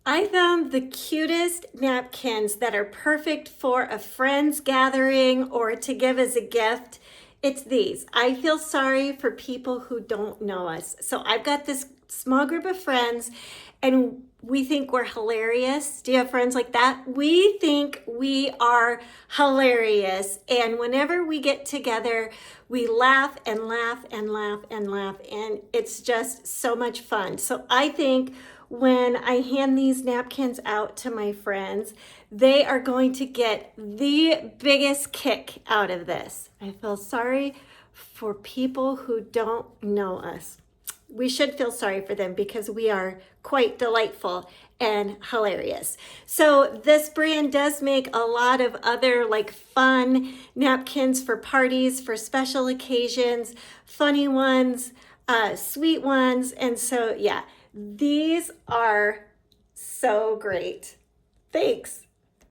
I found the cutest napkins that are perfect for a friend's gathering or to give as a gift. It's these. I feel sorry for people who don't know us. So I've got this small group of friends and we think we're hilarious. Do you have friends like that? We think we are hilarious. And whenever we get together, we laugh and laugh and laugh and laugh. And it's just so much fun. So I think when I hand these napkins out to my friends, they are going to get the biggest kick out of this. I feel sorry for people who don't know us. We should feel sorry for them because we are quite delightful and hilarious. So this brand does make a lot of other like fun napkins for parties, for special occasions, funny ones, sweet ones. And so yeah, these are so great. Thanks.